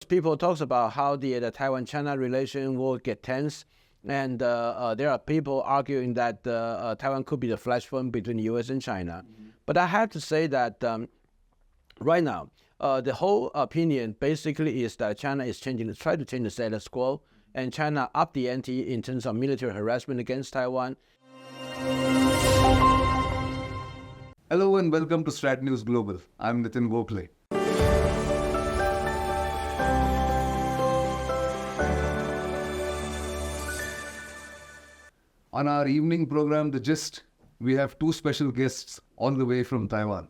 people talks about how the Taiwan-China relation will get tense, and there are people arguing that Taiwan could be the flashpoint between the U.S. and China. But I have to say that right now, the whole opinion basically is that China is trying to change the status quo, and China upped the ante in terms of military harassment against Taiwan. Hello and welcome to StratNewsGlobal. I'm Nitin Gokhale. On our evening program, The Gist, we have two special guests all the way from Taiwan.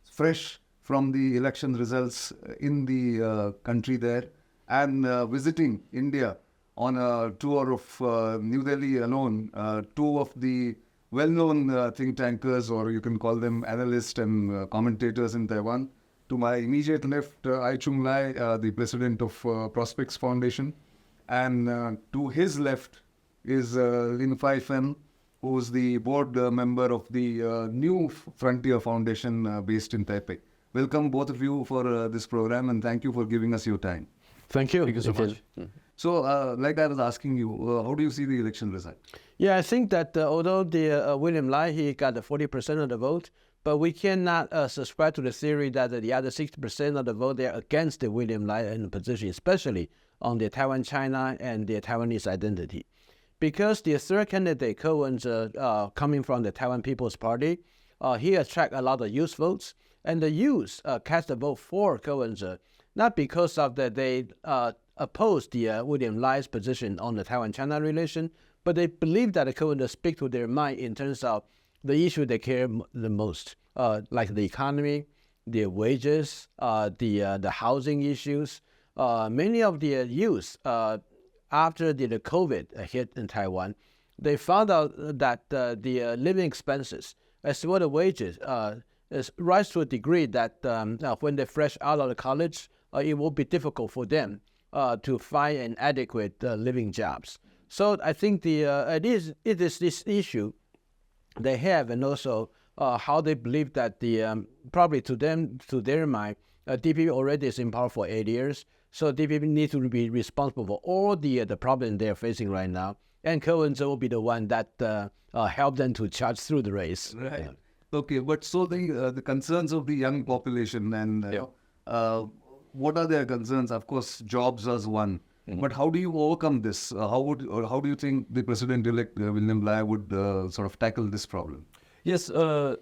Fresh from the election results in the country there and visiting India on a tour of New Delhi alone, two of the well-known think tankers, or you can call them analysts and commentators in Taiwan. To my immediate left, I-Chung Lai, the president of Prospects Foundation, and to his left is Lin Fei-fan, who is the board member of the New Frontier Foundation based in Taipei. Welcome both of you for this program, and thank you for giving us your time. Thank you. Thank you so much. So, like I was asking you, how do you see the election result? Yeah, I think that although the William Lai, he got the 40% of the vote, but we cannot subscribe to the theory that the other 60% of the vote, they are against the William Lai in the position, especially on the Taiwan-China and the Taiwanese identity. Because the third candidate, Coercion, coming from the Taiwan People's Party, he attract a lot of youth votes, and the youth cast a vote for Coercion, not because of that they oppose the William Lai's position on the Taiwan-China relation, but they believe that Coercion speak to their mind in terms of the issue they care the most, like the economy, the wages, the housing issues. Many of the youth, after the COVID hit in Taiwan, they found out that the living expenses as well as wages rise to a degree that when they're fresh out of the college, it will be difficult for them to find an adequate living jobs. So I think it is this issue they have, and also how they believe that probably to their mind, DPP already is in power for 8 years. So DPP need to be responsible for all the problems they're facing right now, and Coercion will be the one that help them to charge through the race. Right. Yeah. Okay, but so the concerns of the young population and what are their concerns? Of course, jobs as one. Mm-hmm. But how do you overcome this? How do you think the president-elect William Lai would sort of tackle this problem? Yes,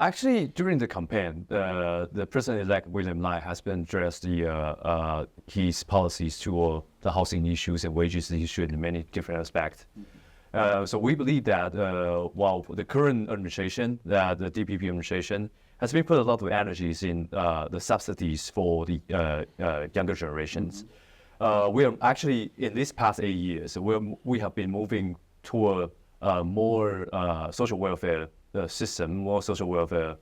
actually, during the campaign, the president-elect William Lai has been addressed his policies to the housing issues and wages issues in many different aspects. So we believe that while the current administration, the DPP administration, has been put a lot of energies in the subsidies for the younger generations. We are actually, in these past 8 years, we have been moving toward more social welfare system, more social welfare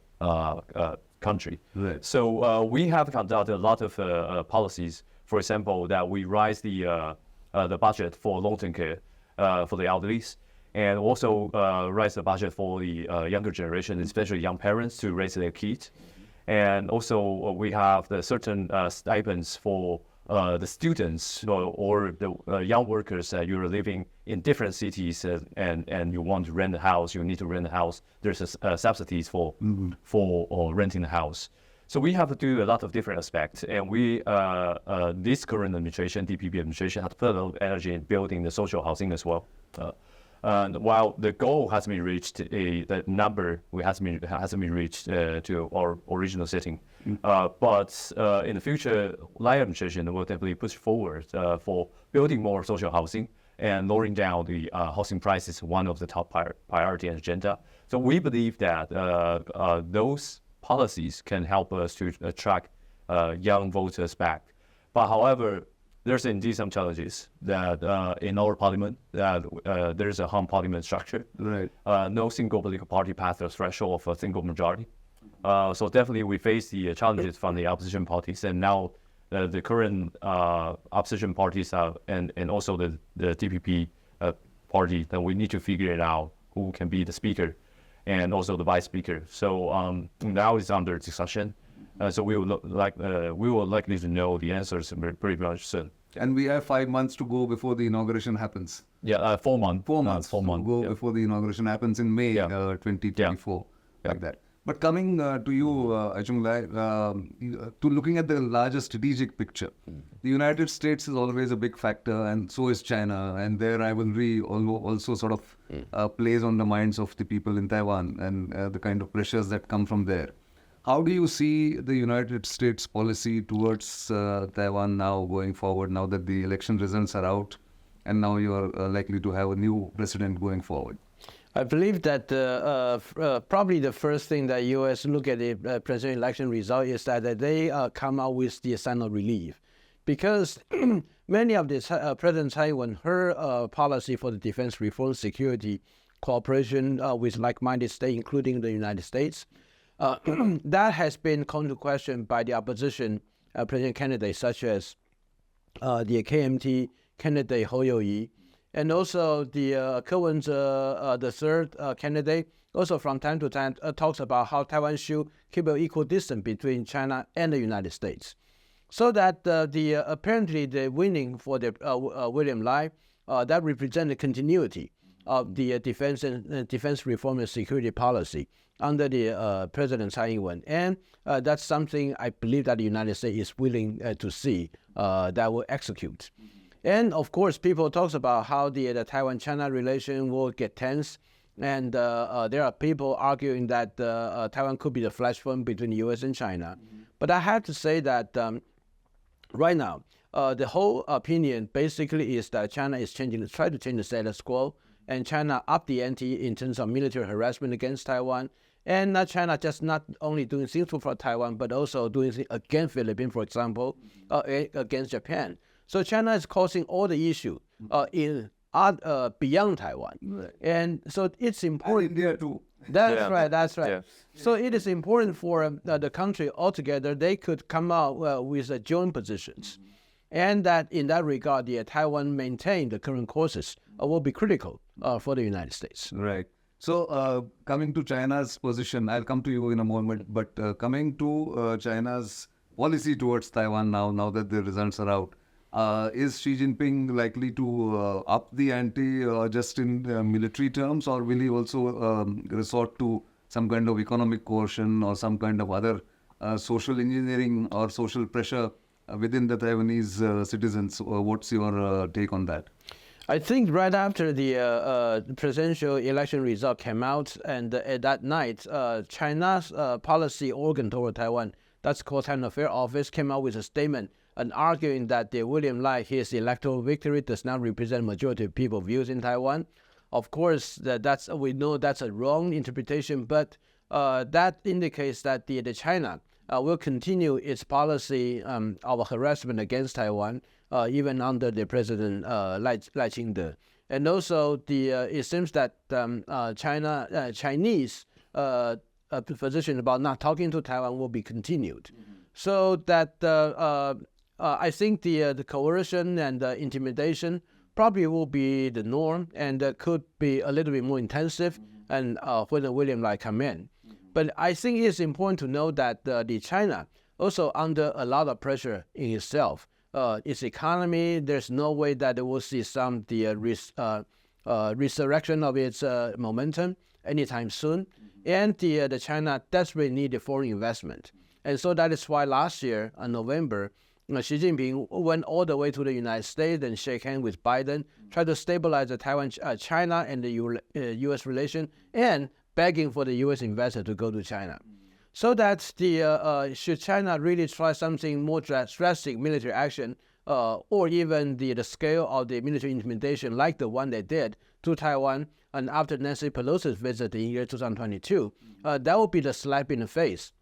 country. Right. So we have conducted a lot of policies. For example, that we raise the budget for long-term care for the elderly, and also raise the budget for the younger generation, especially young parents, to raise their kids. And also we have the certain stipends for the students or the young workers that you're living in different cities and you want to rent a house, you need to rent a house. There's subsidies for renting the house. So we have to do a lot of different aspects, and we this current administration, DPP administration, has put a lot of energy in building the social housing as well. And while the goal has been reached, the number hasn't been reached to our original setting. But in the future, Lai administration will definitely push forward for building more social housing and lowering down the housing prices, one of the top priority agenda. So we believe that those policies can help us to attract young voters back. But however, there's indeed some challenges that in our parliament, that there's a hung parliament structure. Right. No single political party passed the threshold of a single majority. So definitely we face the challenges from the opposition parties, and now the current opposition parties and also the DPP party, that we need to figure it out who can be the speaker and also the vice speaker. So now it's under discussion. So we will likely to know the answers pretty much soon. And we have 5 months to go before the inauguration happens. Yeah, 4 months. 4 months. 4 months. To go before the inauguration happens in May 2024, like that. But coming to you, I-Chung Lai, to looking at the larger strategic picture, the United States is always a big factor, and so is China, and their rivalry also sort of plays on the minds of the people in Taiwan and the kind of pressures that come from there. How do you see the United States policy towards Taiwan now going forward, now that the election results are out, and now you are likely to have a new president going forward? I believe that probably the first thing that U.S. look at the presidential election result is that they come out with the sign of relief, because many of the President Taiwan, her policy for the defense reform, security, cooperation with like-minded states, including the United States, that has been called into question by the opposition president candidates such as the KMT candidate Hou You-yi, and also the Cohen's the third candidate, also from time to time talks about how Taiwan should keep an equal distance between China and the United States. So that apparently the winning for the William Lai, that represents the continuity of the defense reform and security policy under the President Tsai Ing-wen. And that's something I believe that the United States is willing to see that will execute. And of course, people talk about how the Taiwan-China relation will get tense, and there are people arguing that Taiwan could be the flashpoint between the U.S. and China. But I have to say that right now, the whole opinion basically is that China is trying to change the status quo, and China upped the ante in terms of military harassment against Taiwan. And China just not only doing things for Taiwan, but also doing things against Philippines, for example, against Japan. So China is causing all the issue beyond Taiwan. Right. And so it's important. And India too. That's right, that's right. Yeah. So it is important for the country altogether, they could come out with joint positions. And that in that regard, the Taiwan maintain the current courses will be critical for the United States. Right. So coming to China's position, I'll come to you in a moment, but coming to China's policy towards Taiwan now that the results are out, is Xi Jinping likely to up the ante just in military terms, or will he also resort to some kind of economic coercion or some kind of other social engineering or social pressure within the Taiwanese citizens? What's your take on that? I think right after the presidential election result came out, and at that night, China's policy organ toward Taiwan, that's called Taiwan Affairs Office, came out with a statement and arguing that the William Lai, his electoral victory does not represent majority of people's views in Taiwan. Of course, we know that's a wrong interpretation, but that indicates that the China will continue its policy of harassment against Taiwan, even under the President Lai Ching-te. And also, it seems that Chinese position about not talking to Taiwan will be continued. So that I think the coercion and the intimidation probably will be the norm, and could be a little bit more intensive and when William Lai come in. But I think it's important to know that the China also under a lot of pressure in itself. Its economy, there's no way that it will see some resurrection of its momentum anytime soon. And the China desperately need the foreign investment. And so that is why last year, in November, Xi Jinping went all the way to the United States and shake hands with Biden, tried to stabilize the China and the U.S. relation, and begging for the U.S. investor to go to China. So that should China really try something more drastic military action, or even the scale of the military intimidation like the one they did to Taiwan, and after Nancy Pelosi's visit in year 2022, that would be the slap in the face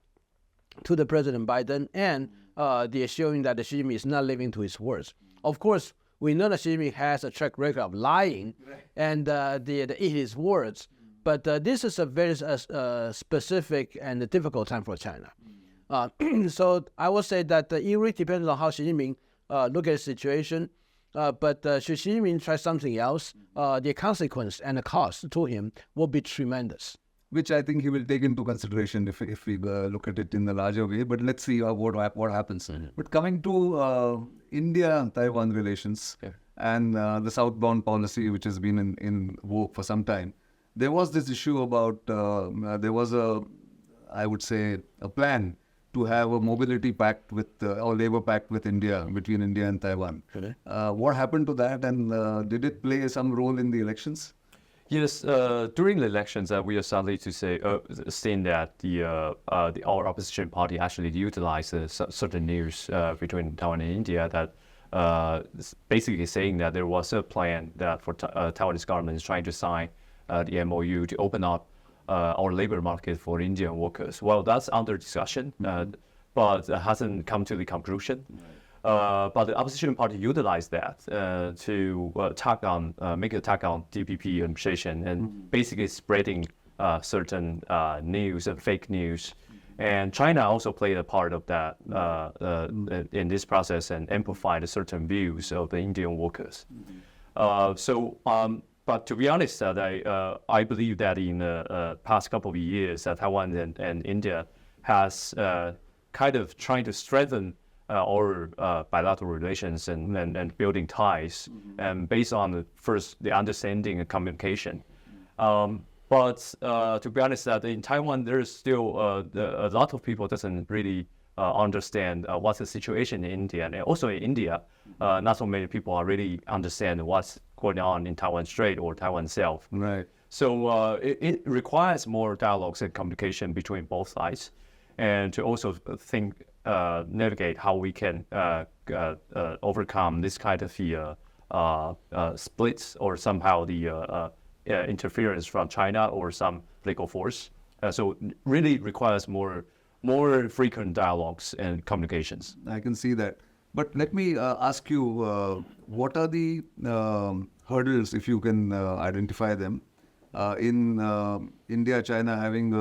to the President Biden, and the showing that the Xi Jinping is not living to his words. Of course, we know that Xi Jinping has a track record of lying and eat his words, but this is a very specific and difficult time for China. So I would say that it really depends on how Xi Jinping look at the situation, but should Xi Jinping try something else, the consequence and the cost to him will be tremendous. which I think he will take into consideration if we look at it in the larger way. But let's see what happens. But coming to India-Taiwan relations and the southbound policy, which has been in vogue for some time, there was this issue about, there was I would say, a plan to have a mobility pact with, or labor pact with India, between India and Taiwan. What happened to that, and did it play some role in the elections? Yes, during the elections, we are sadly to say, seeing that our opposition party actually utilized certain news between Taiwan and India that basically saying that there was a plan that for Taiwanese government is trying to sign the MOU to open up our labor market for Indian workers. Well, that's under discussion, but hasn't come to the conclusion. But the opposition party utilized that to make an attack on DPP administration and basically spreading certain news and fake news. And China also played a part of that in this process and amplified certain views of the Indian workers. But to be honest, I believe that in the past couple of years, Taiwan and India has kind of trying to strengthen our bilateral relations and building ties, and based on the understanding and communication. But to be honest, that in Taiwan there is still a lot of people doesn't really understand what's the situation in India, and also in India, not so many people are really understand what's going on in Taiwan Strait or Taiwan itself. Right. So it requires more dialogues and communication between both sides, and to also navigate how we can overcome this kind of splits or somehow the interference from China or some political force. So really requires more frequent dialogues and communications. I can see that. But let me ask you, what are the hurdles, if you can identify them, in India-China having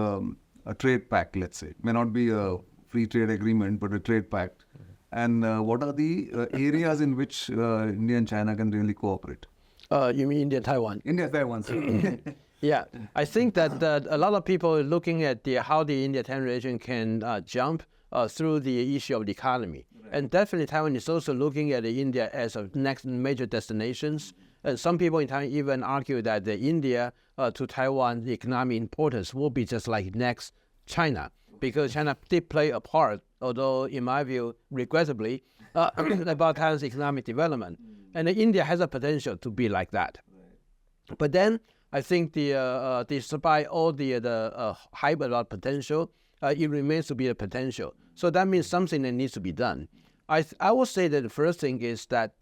a trade pact, let's say? It may not be a free trade agreement, but a trade pact. And what are the areas in which India and China can really cooperate? You mean India-Taiwan? India-Taiwan, sorry. Yeah, I think that a lot of people are looking at how the India-Taiwan region can jump through the issue of the economy. Right. And definitely Taiwan is also looking at India as a next major destinations. And some people in Taiwan even argue that the India to Taiwan the economic importance will be just like next China, because China did play a part, although in my view, regrettably, about Taiwan's economic development. And India has a potential to be like that. Right. But then I think despite all the hype about potential, it remains to be a potential. So that means something that needs to be done. I would say that the first thing is that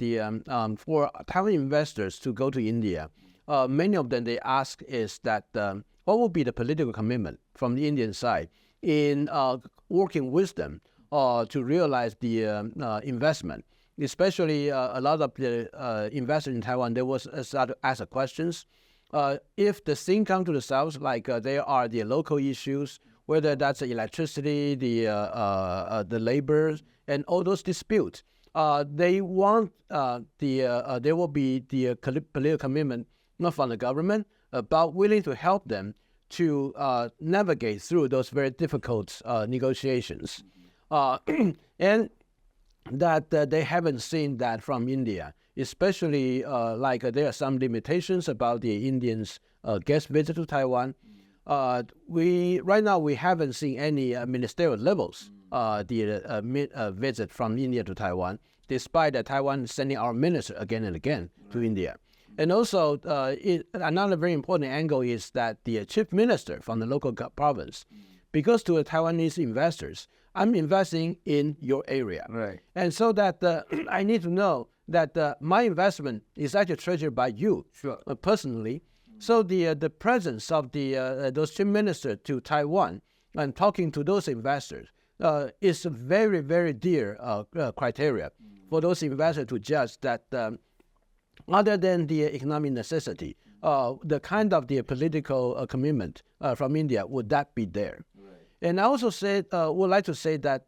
for Taiwan investors to go to India, many of them they ask is that what will be the political commitment from the Indian side in working with them to realize the investment. Especially a lot of the investors in Taiwan, they was start to ask questions. If the thing come to the south, like there are the local issues, whether that's the electricity, the labor, and all those disputes, they want there will be the political commitment not from the government, but willing to help them to navigate through those very difficult negotiations, and that they haven't seen that from India. Especially like there are some limitations about the Indians' guest visit to Taiwan. Right now we haven't seen any ministerial levels visit from India to Taiwan, despite Taiwan sending our minister again and again to India. And also another very important angle is that the chief minister from the local province, because to the Taiwanese investors, I'm investing in your area. Right. And so that I need to know that my investment is actually treasured by you personally. So the presence of those chief ministers to Taiwan and talking to those investors is a very, very dear criteria for those investors to judge that other than the economic necessity, the kind of the political commitment from India, would that be there? Right. And I also would like to say that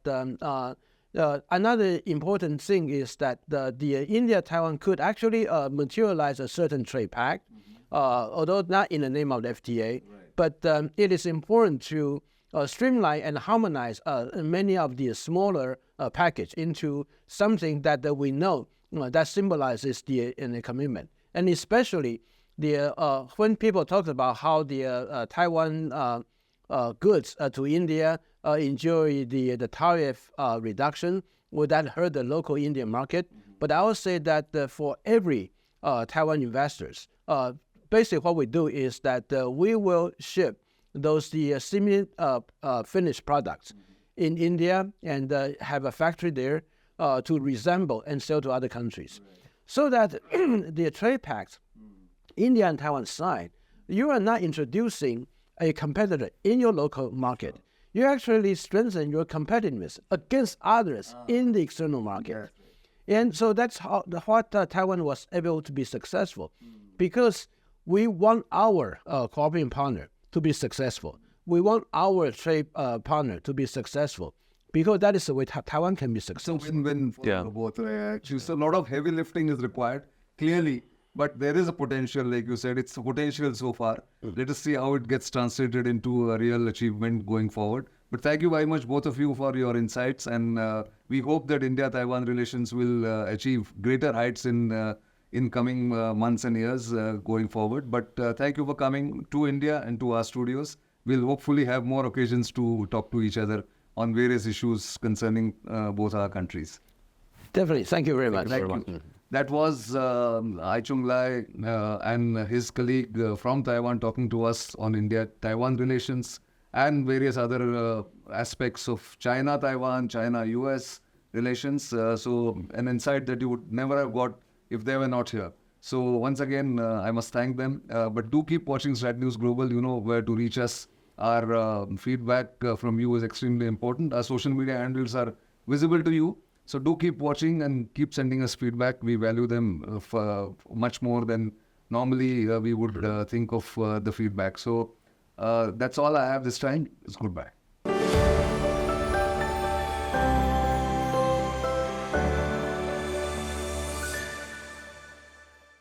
another important thing is that the India-Taiwan could actually materialize a certain trade pact, although not in the name of the FTA, but it is important to streamline and harmonize many of the smaller package into something that we know that symbolizes the commitment. And especially when people talk about how the Taiwan goods to India enjoy the tariff reduction, will that hurt the local Indian market? But I would say that for every Taiwan investors, basically what we do is that we will ship those semi-finished products in India and have a factory there to resemble and sell to other countries. So that the trade pact, India and Taiwan side, you are not introducing a competitor in your local market. You actually strengthen your competitiveness against others in the external market. And so that's what Taiwan was able to be successful, because we want our cooperating partner to be successful. We want our trade partner to be successful, because that is the way Taiwan can be successful. So win-win for both. Actually, so a lot of heavy lifting is required, clearly, but there is a potential, like you said, it's a potential so far. Let us see how it gets translated into a real achievement going forward. But thank you very much, both of you, for your insights, and we hope that India-Taiwan relations will achieve greater heights in coming months and years going forward. But thank you for coming to India and to our studios. We'll hopefully have more occasions to talk to each other on various issues concerning both our countries. Definitely. Thank you very much. Thank you. That was I-Chung Lai and his colleague from Taiwan talking to us on India-Taiwan relations and various other aspects of China-Taiwan, China-US relations. So an insight that you would never have got if they were not here. So once again, I must thank them. But do keep watching StratNewsGlobal. You know where to reach us. Our feedback from you is extremely important. Our social media handles are visible to you. So do keep watching and keep sending us feedback. We value them much more than normally we would think of the feedback. So that's all I have this time. It's goodbye.